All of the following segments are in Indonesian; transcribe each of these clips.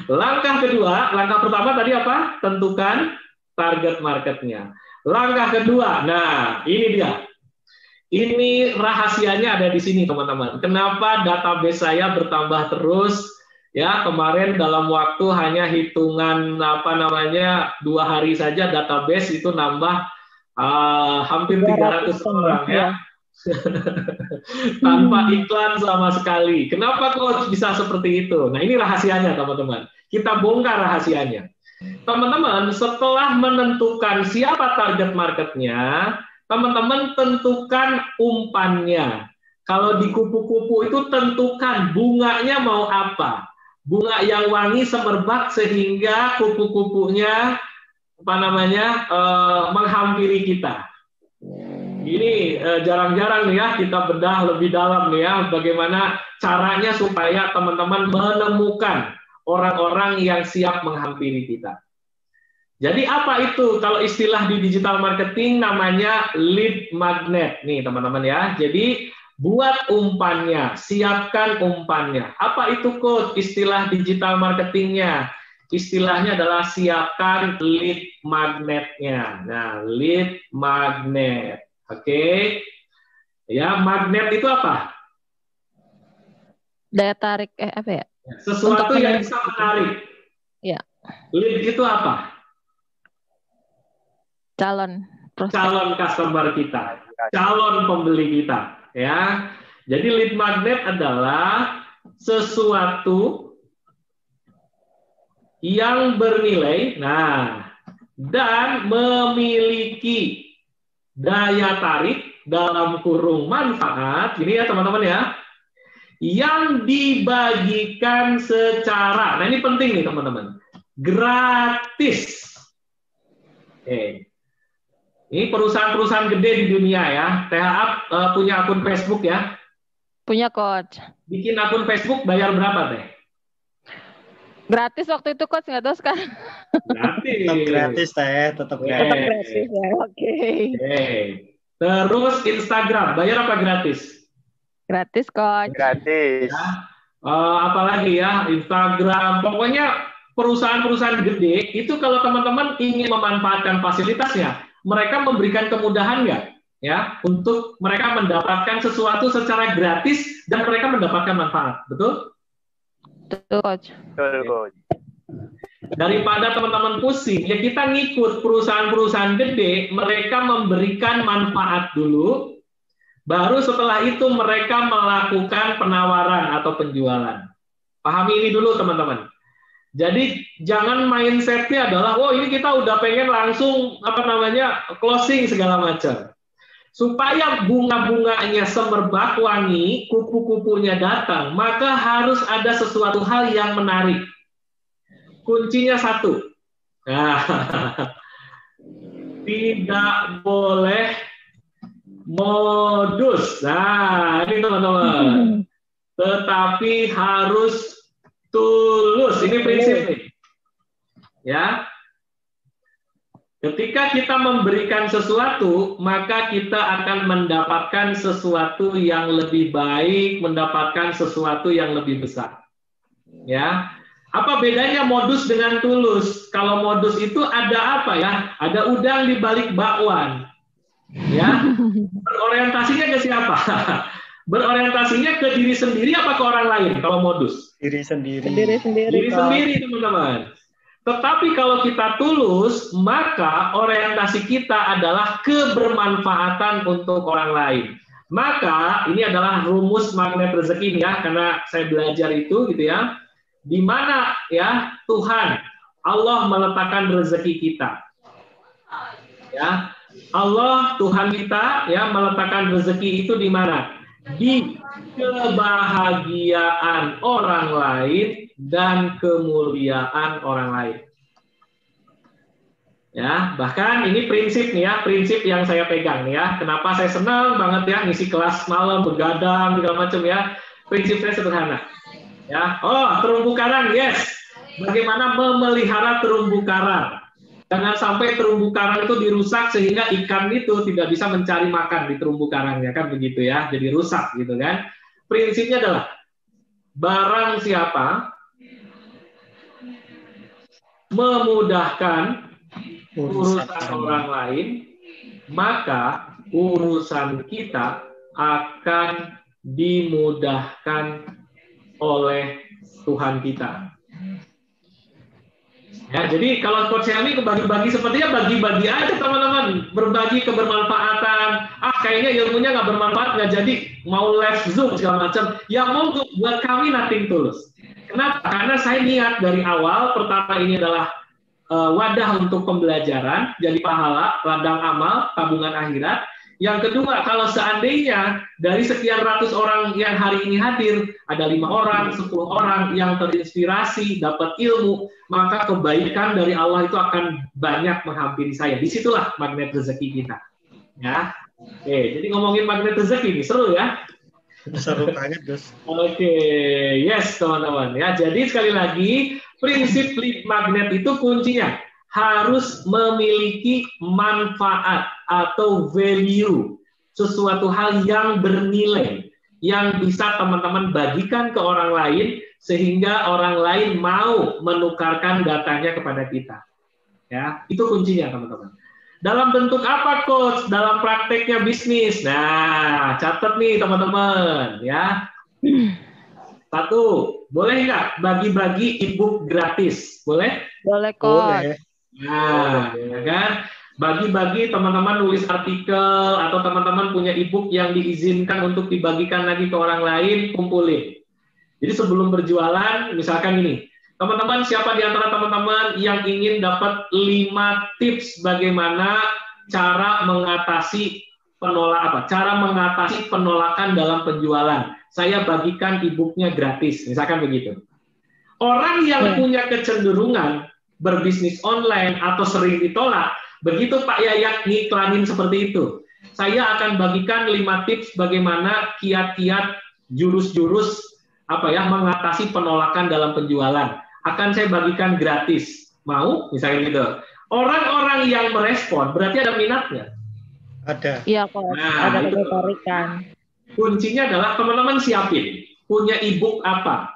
Langkah pertama tadi apa? Tentukan target marketnya. Langkah kedua, nah ini dia. Ini rahasianya ada di sini teman-teman. Kenapa database saya bertambah terus? Ya, kemarin dalam waktu hanya hitungan 2 hari saja database itu nambah hampir 300 orang ya. Tanpa iklan sama sekali. Kenapa kok bisa seperti itu? Nah, ini rahasianya teman-teman. Kita bongkar rahasianya. Teman-teman, setelah menentukan siapa target marketnya, teman-teman tentukan umpannya. Kalau di kupu-kupu itu tentukan bunganya mau apa. Bunga yang wangi semerbak sehingga kupu-kupunya menghampiri kita. Ini jarang-jarang nih ya kita bedah lebih dalam nih ya bagaimana caranya supaya teman-teman menemukan orang-orang yang siap menghampiri kita. Jadi apa itu? Kalau istilah di digital marketing namanya lead magnet nih teman-teman ya. Jadi buat umpannya, siapkan umpannya. Apa itu Coach? Istilah digital marketingnya. Istilahnya adalah siapkan lead magnetnya. Nah, lead magnet. Oke. Ya, magnet itu apa? Daya tarik apa ya? Sesuatu yang bisa menarik. Ya. Lead itu apa? Calon customer kita, calon pembeli kita, ya. Jadi lead magnet adalah sesuatu yang bernilai, dan memiliki daya tarik dalam kurung manfaat, ini ya teman-teman ya, yang dibagikan secara, ini penting nih teman-teman, gratis. Oke. Ini perusahaan-perusahaan gede di dunia ya. THA punya akun Facebook ya? Punya Coach. Bikin akun Facebook bayar berapa Teh? Gratis waktu itu Coach, nggak tahu sekarang. Gratis. Tetap gratis Teh, tetap gratis. Tetap gratis ya, oke. Terus Instagram, bayar apa gratis? Gratis Coach. Gratis. Ya. Apalagi ya, Instagram, pokoknya perusahaan-perusahaan gede, itu kalau teman-teman ingin memanfaatkan fasilitasnya, mereka memberikan kemudahan nggak ya untuk mereka mendapatkan sesuatu secara gratis dan mereka mendapatkan manfaat, betul? Betul Coach. Betul Coach. Daripada teman-teman pusing, ya kita ngikut perusahaan-perusahaan gede, mereka memberikan manfaat dulu, baru setelah itu mereka melakukan penawaran atau penjualan. Pahami ini dulu teman-teman. Jadi jangan mindsetnya adalah, oh ini kita udah pengen langsung closing segala macam. Supaya bunga-bunganya semerbak wangi, kupu-kupunya datang, maka harus ada sesuatu hal yang menarik. Kuncinya satu, tidak boleh modus. Nah ini teman-teman. Tetapi harus tulus, ini prinsip nih. Ya. Ketika kita memberikan sesuatu, maka kita akan mendapatkan sesuatu yang lebih baik, mendapatkan sesuatu yang lebih besar. Ya. Apa bedanya modus dengan tulus? Kalau modus itu ada apa ya? Ada udang di balik bakwan. Ya. Berorientasinya ke siapa? Berorientasinya ke diri sendiri apa ke orang lain kalau modus? Diri sendiri. Diri sendiri teman-teman. Tetapi kalau kita tulus, maka orientasi kita adalah kebermanfaatan untuk orang lain. Maka ini adalah rumus magnet rezeki ya, karena saya belajar itu gitu ya. Di mana ya Tuhan Allah meletakkan rezeki kita. Ya. Allah Tuhan kita ya meletakkan rezeki itu di mana? Di kebahagiaan orang lain dan kemuliaan orang lain. Ya, bahkan ini prinsip nih ya, prinsip yang saya pegang nih ya. Kenapa saya senang banget ya ngisi kelas malam begadang segala macam ya. Prinsipnya sederhana. Ya, terumbu karang, yes. Bagaimana memelihara terumbu karang? Jangan sampai terumbu karang itu dirusak sehingga ikan itu tidak bisa mencari makan di terumbu karangnya kan begitu ya, jadi rusak gitu kan. Prinsipnya adalah barang siapa memudahkan urusan Urusan orang lain, maka urusan kita akan dimudahkan oleh Tuhan kita. Ya, jadi kalau Coach Helmi bagi-bagi sepertinya bagi-bagi aja teman-teman, berbagi kebermanfaatan. Kayaknya ilmunya nggak bermanfaat, nggak jadi mau live Zoom segala macam. Ya monggo, buat kami nothing tulus. Kenapa? Karena saya niat dari awal, pertama ini adalah wadah untuk pembelajaran, jadi pahala, ladang amal, tabungan akhirat. Yang kedua, kalau seandainya dari sekian ratus orang yang hari ini hadir, ada 5 orang, 10 orang yang terinspirasi, dapat ilmu, maka kebaikan dari Allah itu akan banyak menghampiri saya. Disitulah magnet rezeki kita. Ya, oke. Jadi ngomongin magnet rezeki ini seru ya. seru banget, Gus. Oke, yes teman-teman. Ya, jadi sekali lagi prinsip lead magnet itu kuncinya harus memiliki manfaat atau value, sesuatu hal yang bernilai, yang bisa teman-teman bagikan ke orang lain, sehingga orang lain mau menukarkan datanya kepada kita. Ya, itu kuncinya teman-teman. Dalam bentuk apa, Coach? Dalam prakteknya bisnis. Nah, catat nih teman-teman, ya. Satu, boleh nggak bagi-bagi e-book gratis? Boleh? Boleh, Coach. Boleh. Nah, ya kan? Bagi-bagi teman-teman nulis artikel atau teman-teman punya e-book yang diizinkan untuk dibagikan lagi ke orang lain, kumpulin. Jadi sebelum berjualan, misalkan ini, teman-teman siapa di antara teman-teman yang ingin dapat 5 tips bagaimana cara mengatasi penolakan dalam penjualan. Saya bagikan e-booknya gratis, misalkan begitu. Orang yang punya kecenderungan berbisnis online atau sering ditolak, begitu Pak Yayak ngiklanin seperti itu, saya akan bagikan 5 tips bagaimana kiat-kiat jurus-jurus mengatasi penolakan dalam penjualan. Akan saya bagikan gratis. Mau? Misalnya gitu. Orang-orang yang merespon berarti ada minatnya. Ada. Iya, Coach. Nah, Ada itu. ketertarikan. Kuncinya adalah teman-teman siapin punya e-book apa,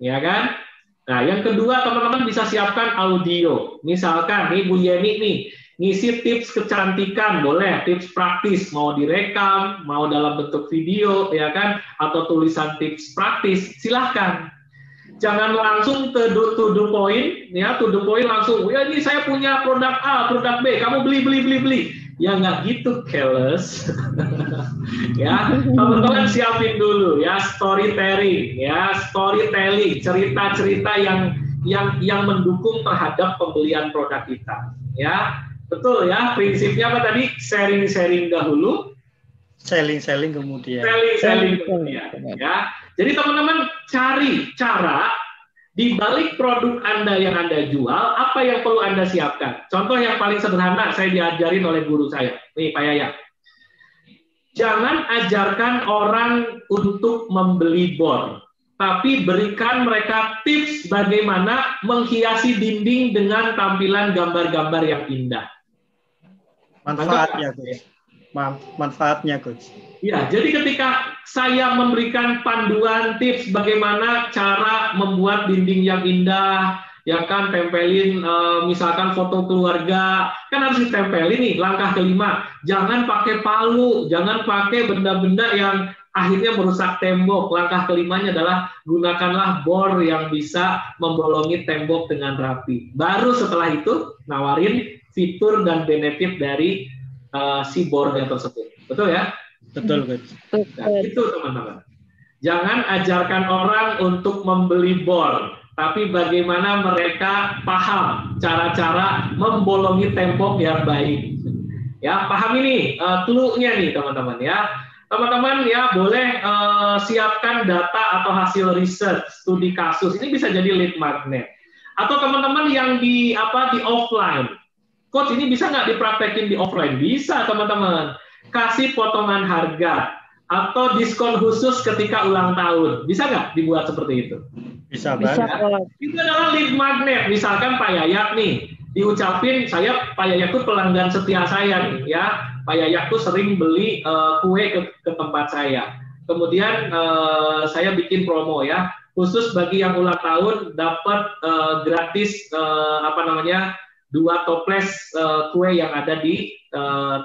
ya kan? Nah, yang kedua teman-teman bisa siapkan audio. Misalkan nih Bu Yeni nih ngisi tips kecantikan, boleh tips praktis, mau direkam, mau dalam bentuk video, ya kan? Atau tulisan tips praktis, silahkan. Jangan langsung to the point, ya, to the point langsung. Ya ini saya punya produk A, produk B, kamu beli. Ya nggak gitu, careless. Ya, teman-teman siapin dulu ya storytelling, cerita-cerita yang mendukung terhadap pembelian produk kita. Ya, betul ya. Prinsipnya apa tadi? Sharing dahulu. Selling kemudian. Selling kemudian. Ya. Jadi teman-teman cari cara di balik produk Anda yang Anda jual, apa yang perlu Anda siapkan? Contoh yang paling sederhana, saya diajarin oleh guru saya. Nih, Pak Yaya. Jangan ajarkan orang untuk membeli bor, tapi berikan mereka tips bagaimana menghiasi dinding dengan tampilan gambar-gambar yang indah. Manfaatnya, Coach. Manfaatnya, Coach. Ya, jadi ketika saya memberikan panduan tips bagaimana cara membuat dinding yang indah, ya kan, tempelin misalkan foto keluarga, kan harus ditempelin nih. Langkah kelima, jangan pakai palu, jangan pakai benda-benda yang akhirnya merusak tembok. Langkah kelimanya adalah gunakanlah bor yang bisa membolongi tembok dengan rapi. Baru setelah itu nawarin fitur dan benefit dari si bornya tersebut. Betul ya? Betul, Coach. Nah, itu teman-teman. Jangan ajarkan orang untuk membeli bor, tapi bagaimana mereka paham cara-cara membolongi tembok yang baik. Ya, paham ini clue-nya nih teman-teman ya. Teman-teman ya boleh siapkan data atau hasil riset, studi kasus. Ini bisa jadi lead magnet. Atau teman-teman yang di offline. Coach, ini bisa nggak dipraktekin di offline? Bisa, teman-teman. Kasih potongan harga atau diskon khusus ketika ulang tahun. Bisa nggak dibuat seperti itu? Bisa banget. Itu adalah lead magnet. Misalkan Pak Yayak nih, diucapin, Pak Yayak tuh pelanggan setia saya nih, ya. Pak Yayak tuh sering beli kue ke tempat saya. Kemudian saya bikin promo ya, khusus bagi yang ulang tahun dapat gratis 2 toples kue yang ada di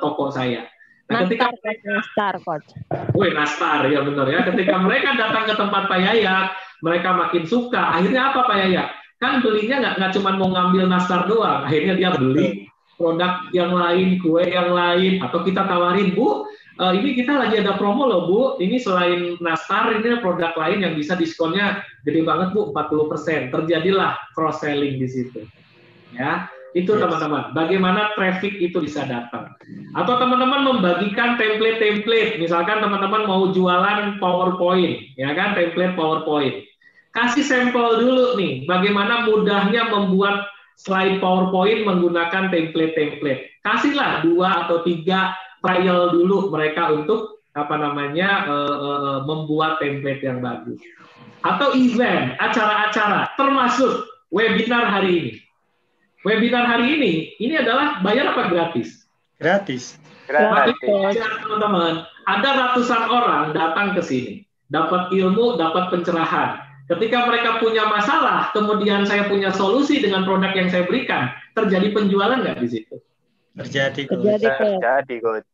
toko saya. Nah, Nastar, Coach. Nastar ya benar ya. Ketika mereka datang ke tempat Pak Yayak, mereka makin suka. Akhirnya apa Pak Yayak? Kan belinya nggak cuma mau ngambil nastar doang. Akhirnya dia beli produk yang lain, kue yang lain, atau kita tawarin, Bu, ini kita lagi ada promo loh Bu. Ini selain nastar, ini produk lain yang bisa diskonnya gede banget Bu, 40%. Terjadilah cross selling di situ. Ya. Itu teman-teman, bagaimana traffic itu bisa datang. Atau teman-teman membagikan template-template, misalkan teman-teman mau jualan PowerPoint, ya kan, template PowerPoint. Kasih sampel dulu nih, bagaimana mudahnya membuat slide PowerPoint menggunakan template-template. Kasihlah 2 atau 3 trial dulu mereka untuk membuat template yang bagus. Atau event, acara-acara, termasuk webinar hari ini. Webinar hari ini adalah bayar apa gratis? Gratis. Teman-teman, ada ratusan orang datang ke sini, dapat ilmu, dapat pencerahan. Ketika mereka punya masalah, kemudian saya punya solusi dengan produk yang saya berikan, terjadi penjualan nggak di situ? Terjadi, Coach.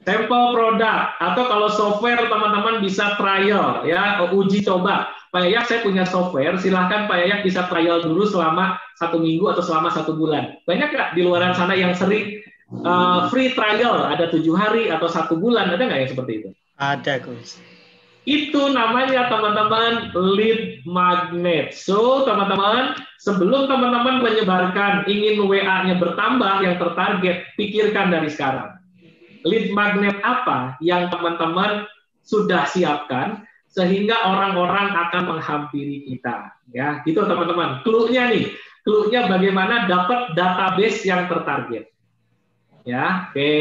Sampel produk, atau kalau software teman-teman bisa trial, ya, uji coba. Pak Yayak, saya punya software, silahkan Pak Yayak bisa trial dulu selama 1 minggu atau selama 1 bulan. Banyak nggak di luaran sana yang sering free trial, ada 7 hari atau 1 bulan, ada nggak yang seperti itu? Ada, Coach. Itu namanya teman-teman lead magnet. So, teman-teman, sebelum teman-teman menyebarkan ingin WA-nya bertambah yang tertarget, pikirkan dari sekarang. Lead magnet apa yang teman-teman sudah siapkan sehingga orang-orang akan menghampiri kita. Ya, itu teman-teman. Clue-nya nih, clue-nya bagaimana dapat database yang tertarget. Ya, oke.